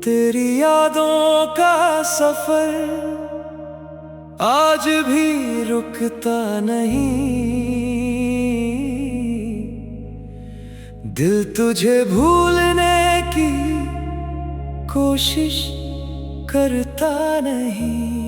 तेरी यादों का सफर आज भी रुकता नहीं। दिल तुझे भूलने की कोशिश करता नहीं।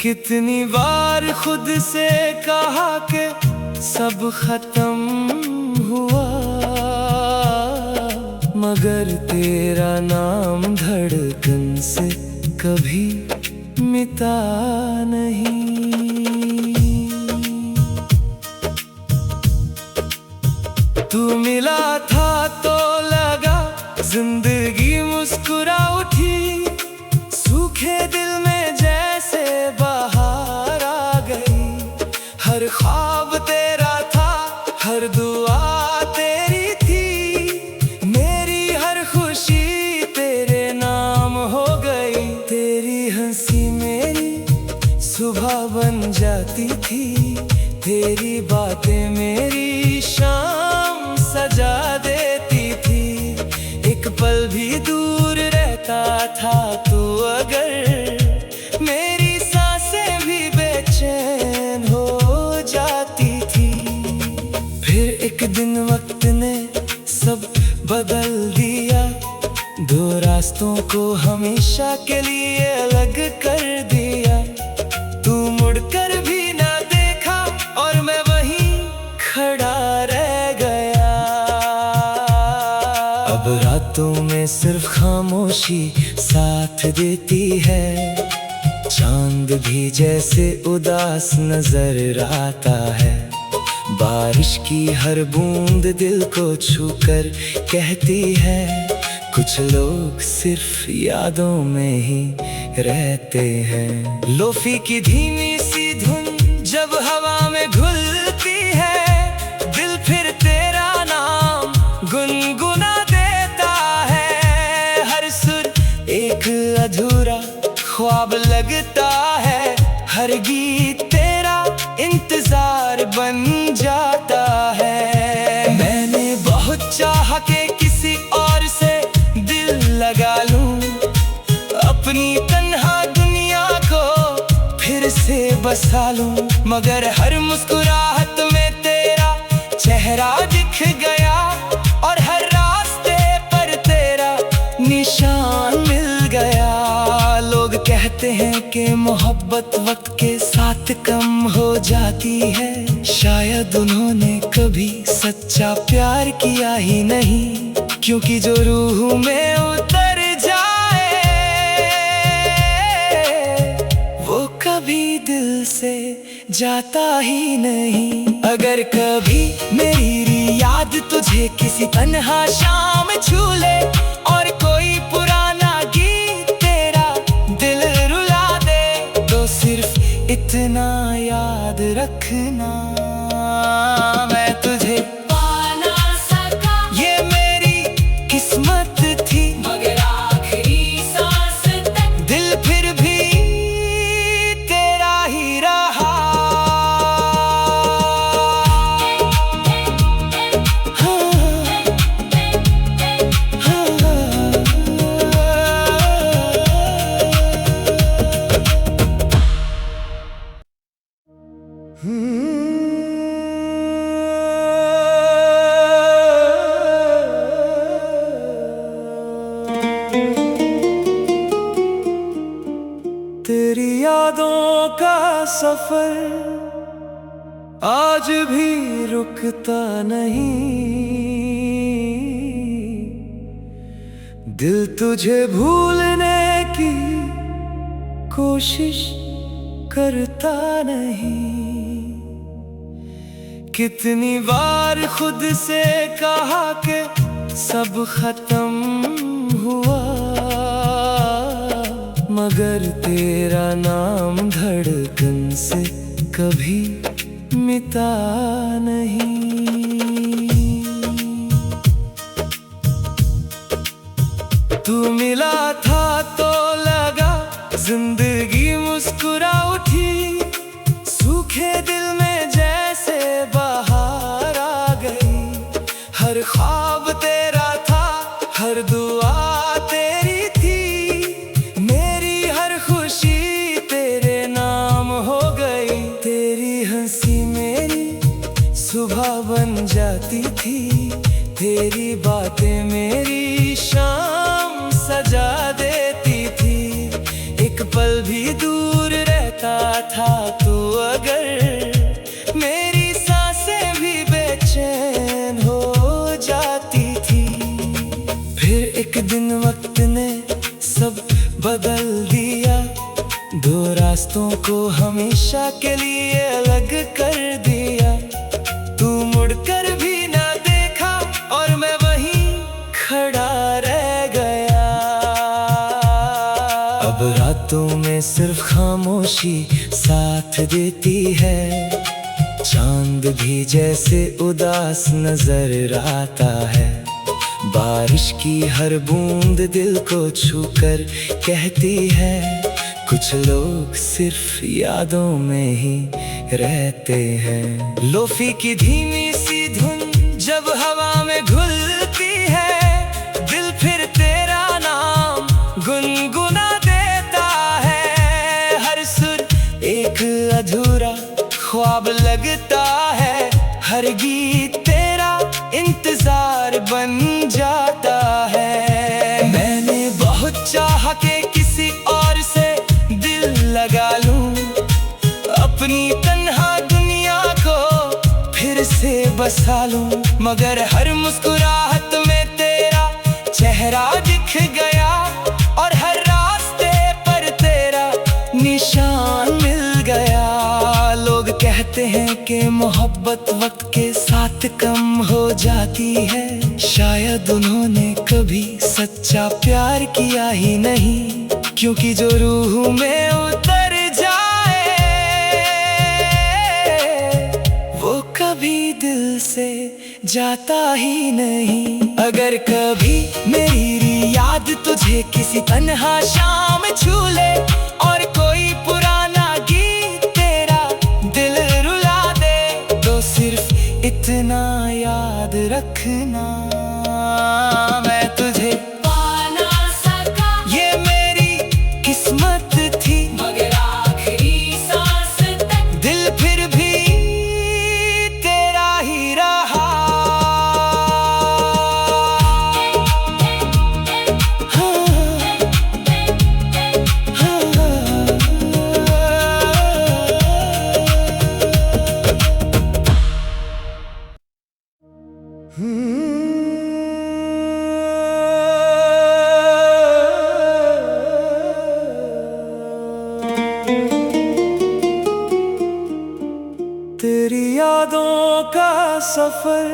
कितनी बार खुद से कहा कि सब खत्म हुआ, मगर तेरा नाम धड़कन से कभी मिटा नहीं। तू मिला था तो लगा जिंदगी मुस्कुरा उठी। सूखे दिल में जैसे बहार आ गई। हर ख्वाब तेरा था, हर दुआ तेरी थी। मेरी हर खुशी तेरे नाम हो गई। तेरी हंसी मेरी सुबह बन जाती थी। तेरी बातें मेरी शाम सजा देती थी। एक पल भी दूर रहता था तू अगर, मेरी सांसें भी बेचैन हो जाती थी। फिर एक दिन वक्त ने सब बदल दिया। दो रास्तों को हमेशा के लिए अलग कर दिया। तू मुड़कर भी ना देखा और मैं वहीं खड़ा रह गया। अब रातों में सिर्फ खामोशी साथ देती है। चांद भी जैसे उदास नजर आता है। बारिश की हर बूंद दिल को छूकर कहती है, कुछ लोग सिर्फ यादों में ही रहते हैं। लोफी की धीमी सी धुन जब हवा में घुलती है, दिल फिर तेरा नाम गुनगुना देता है। हर सुर एक अधूरा ख्वाब लगता है। हर गीत तेरा इंतजार बन जाता है। मैंने बहुत चाहा कि किसी और से दिल लगा लूं, अपनी तन्हा दुनिया को फिर से बसा लूं। मगर हर मुस्कुराहट में तेरा चेहरा दिख गया और हर रास्ते पर तेरा निशान मिल गया। लोग कहते हैं कि मोहब्बत वक्त के साथ कम हो जाती है। शायद उन्होंने कभी सच्चा प्यार किया ही नहीं, क्योंकि जो रूह में उतर जाए वो कभी दिल से जाता ही नहीं। अगर कभी मेरी याद तुझे किसी तन्हा शाम छू ले और कोई पुराना गीत तेरा दिल रुला दे, तो सिर्फ इतना याद रखना, मैं तुझे पा ना सका। ये मेरी किस्मत थी, मगर आखिरी सांस तक दिल फिर भी तेरा ही रहा। तेरी यादों का सफर आज भी रुकता नहीं। दिल तुझे भूलने की कोशिश करता नहीं। कितनी बार खुद से कहा कि सब खत्म हुआ, मगर तेरा नाम धड़कन से कभी मिटा नहीं। तू मिला था तो लगा जिंदगी मुस्कुरा उठी, सूखे दिल में जैसे बहार आ गई। हर ख्वाब तेरा था, हर दुआ तेरी थी, मेरी हर खुशी तेरे नाम हो गई। तेरी हंसी मेरी सुबह बन जाती थी, तेरी बातें मेरी शाम सजा देती थी। एक पल भी दूर रहता था तू अगर, मेरी सांसें भी बेचैन हो जाती थी। फिर एक दिन वक्त ने सब बदल दिया, दो रास्तों को हमेशा के लिए अलग कर दिया। तू मुड़कर भी ना देखा और मैं वहीं खड़ा रह गया। अब रातों में सिर्फ खामोशी साथ देती है, चांद भी जैसे उदास नजर आता है। बारिश की हर बूंद दिल को छूकर कहती है, कुछ लोग सिर्फ यादों में ही रहते हैं। लोफी की धीमी सी धुन जब हवा में घुलती है, दिल फिर तेरा नाम गुनगुना देता है। हर सुर एक अधूरा ख्वाब लगता है, हर गीत तेरा इंतजार बन जाता है। मैंने बहुत चाहा कि किसी और से दिल लगा लूं, अपनी तन्हा दुनिया को फिर से बसा लूं, मगर हर मुस्कुराहट में तेरा चेहरा दिख गया और हर रास्ते पर तेरा निशान मिल गया। लोग कहते हैं कि मोहब्बत वक्त के साथ कम हो जाती है, शायद उन्होंने कभी सच्चा प्यार किया ही नहीं, क्योंकि जो रूह में उतर जाए वो कभी दिल से जाता ही नहीं। अगर कभी मेरी याद तुझे किसी तन्हा शाम छू ले और कोई पुराना गीत तेरा दिल रुला दे, तो सिर्फ इतना याद रखना, मैं तुझे पा ना सका। ये मेरी किस्मत थी, मगर आखिरी सांस तक दिल फिर भी तेरा ही रहा। तेरी यादों का सफर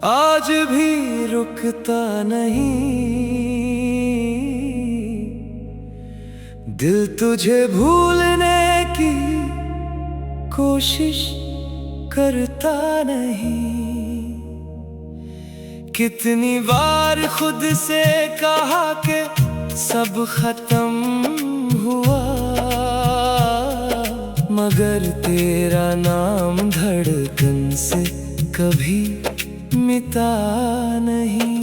आज भी रुकता नहीं, दिल तुझे भूलने की कोशिश करता नहीं। कितनी बार खुद से कहा कि सब खत्म हुआ, मगर तेरा नाम धड़कन से कभी मिटा नहीं।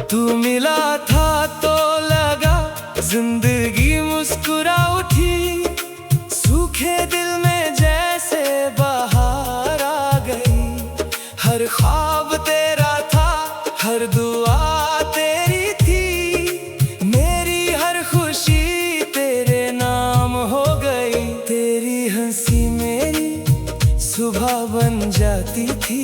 तू मिला था तो लगा जिंदगी मुस्कुरा उठी, सूखे दिल में जैसे बहार आ गई। हर ख्वाब तेरा था, हर दुआ तेरी थी, मेरी हर खुशी तेरे नाम हो गई। तेरी हंसी मेरी सुबह बन जाती थी,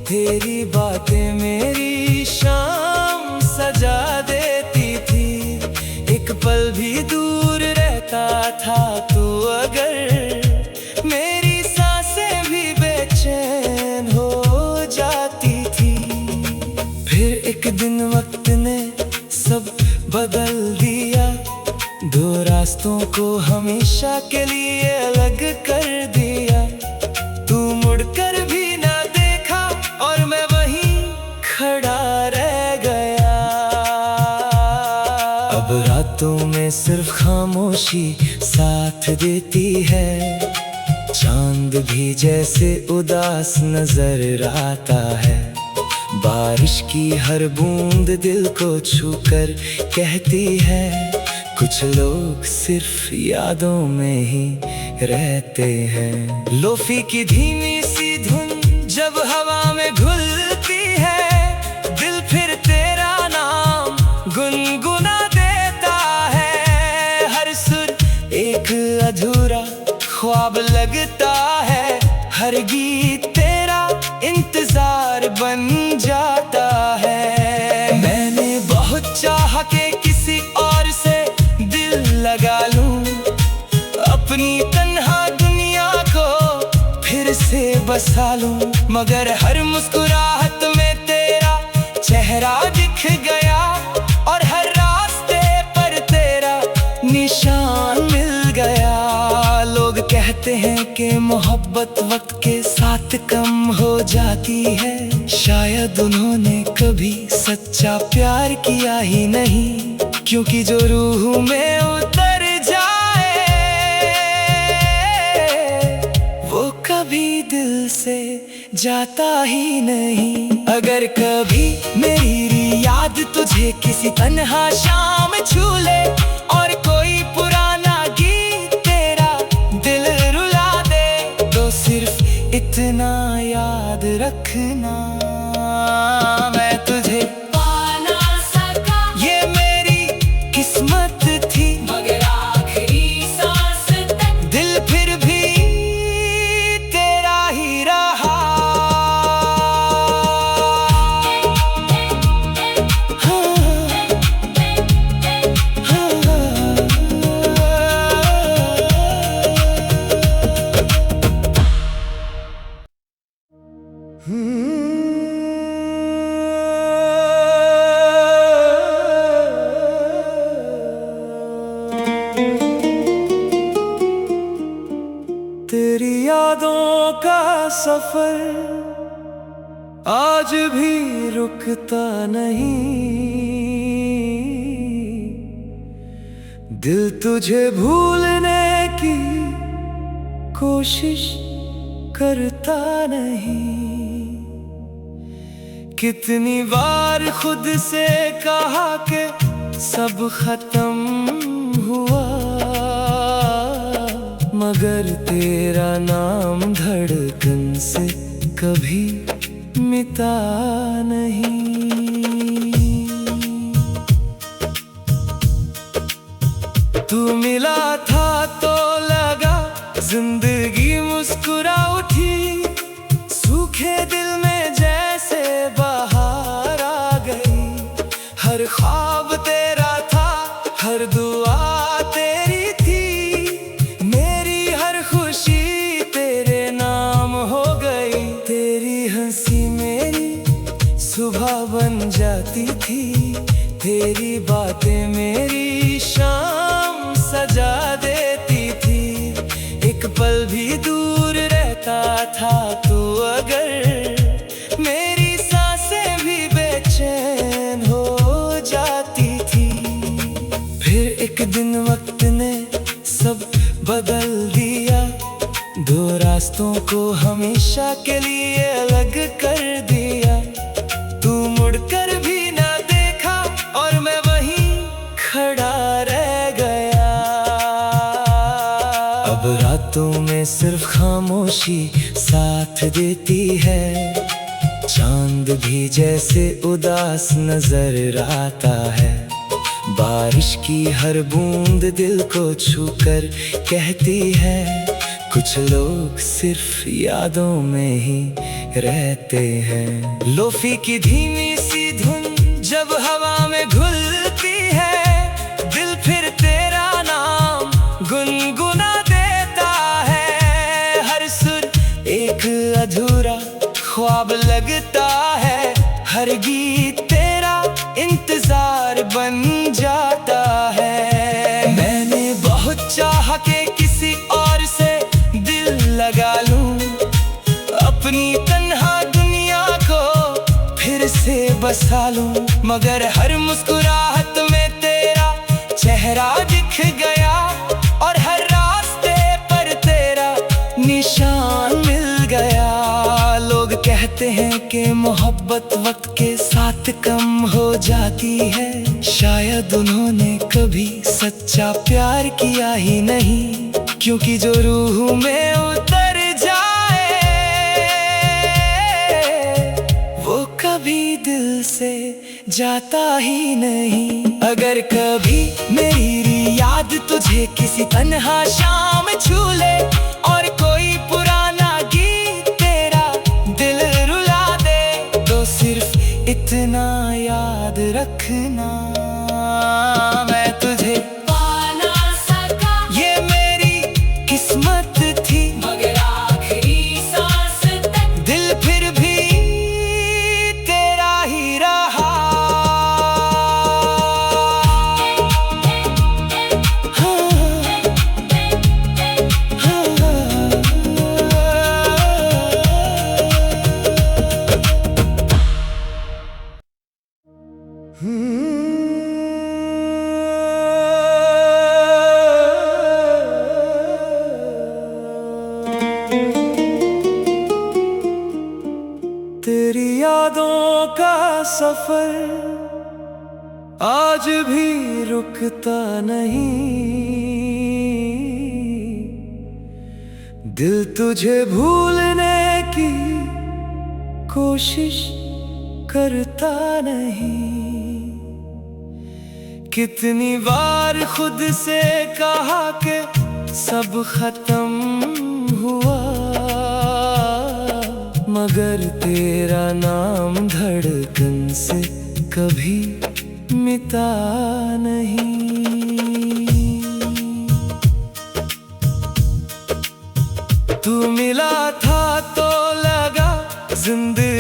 तेरी बातें मेरी शाम सजा देती थी। एक पल भी दूर रहता था तू अगर, मेरी सांसें भी बेचैन हो जाती थी। फिर एक दिन वक्त ने सब बदल दिया, दो रास्तों को हमेशा के लिए अलग कर दिया। तू मुड़कर भी ना देखा और मैं वहीं खड़ा रह रातों में सिर्फ खामोशी साथ देती है। चांद भी जैसे उदास नजर आता है। बारिश की हर बूंद दिल को छूकर कहती है, कुछ लोग सिर्फ यादों में ही रहते हैं। लोफी की धीमी सी धुन जब हवा में घुलती है, दिल फिर तेरा नाम गुनगुना देता है। हर सुर एक अधूरा ख्वाब लगता है, हर गीत तेरा इंतजार बन जाता है। मैंने बहुत चाहा कि किसी और से दिल लगा लूं, अपनी तन्हा दुनिया को फिर से बसा लूं, मगर हर मुस्कुराहट में तेरा चेहरा दिख गया और हर रास्ते पर तेरा निशान मिल गया। लोग कहते हैं कि मोहब्बत वक्त के साथ कम हो जाती है, शायद उन्होंने कभी सच्चा प्यार किया ही नहीं, क्योंकि जो रूह में उतर जाए वो कभी दिल से जाता ही नहीं। अगर कभी मेरी याद तुझे किसी तन्हा शाम छू ले और कोई पुराना गीत तेरा दिल रुला दे, तो सिर्फ इतना याद रखना, मैं तुझे पा ना सका, ये मेरी किस्मत थी, मगर आखिरी सांस तक दिल फिर भी तेरा ही रहा। तेरी यादों का सफर आज भी रुकता नहीं, दिल तुझे भूलने की कोशिश करता नहीं। कितनी बार खुद से कहा कि सब खत्म हुआ, मगर तेरा नाम धड़कन से कभी मिटा नहीं। तू मिला था तो लगा जिंदगी मुस्कुरा उठी, सूखे दिल में जैसे बहार आ गई। हर ख्वाब तेरा था, हर दुआ तेरी थी, मेरी हर खुशी तेरे नाम हो गई। तेरी हंसी मेरी सुबह बन जाती थी, तेरी बातें मेरी शाम सजा देती थी। एक पल भी दूर रहता था तू अगर, मेरी सांसें भी बेचैन हो जाती थी। फिर एक दिन वक्त ने सब बदल दिया, दो रास्तों को हमेशा के लिए अलग कर दिया। तू मुड़कर भी ना देखा और मैं वहीं खड़ा रह गया। अब रातों में सिर्फ खामोशी साथ देती है, चांद भी जैसे उदास नजर आता है। बारिश की हर बूंद दिल को छूकर कहती है, कुछ लोग सिर्फ यादों में ही रहते हैं। लोफी की धीमी सी धुन जब हवा में घुलती है, दिल फिर तेरा नाम गुनगुना देता है। हर सुर एक अधूरा ख्वाब लगता है, हर गीत तेरा इंतजार बन जाता है। मैंने बहुत चाहा कि किसी और से दिल लगा लूं, अपनी तन्हा दुनिया को फिर से बसा लूं, मगर हर मुस्कुराहट में तेरा चेहरा चेहरा दिख गया और हर रास्ते पर तेरा निशान मिल गया। लोग कहते हैं कि मोहब्बत वक्त के साथ कम हो जाती है, शायद उन्होंने कभी सच्चा प्यार किया ही नहीं, क्योंकि जो रूह में उतर जाए वो कभी दिल से जाता ही नहीं। अगर कभी मेरी याद तुझे किसी तन्हा शाम छू ले और कोई पुराना गीत तेरा दिल रुला दे, तो सिर्फ इतना याद रखना, मैं तुझे पा ना सका, ये मेरी किस्मत थी, मगर आखिरी सांस तक दिल फिर भी तेरा ही रहा। तेरी यादों का सफर आज भी रुकता नहीं, दिल तुझे भूलने की कोशिश करता नहीं। कितनी बार खुद से कहा कि सब खत्म हुआ, मगर तेरा नाम धड़कन से कभी मिटा नहीं। तू मिला था तो लगा जिंदगी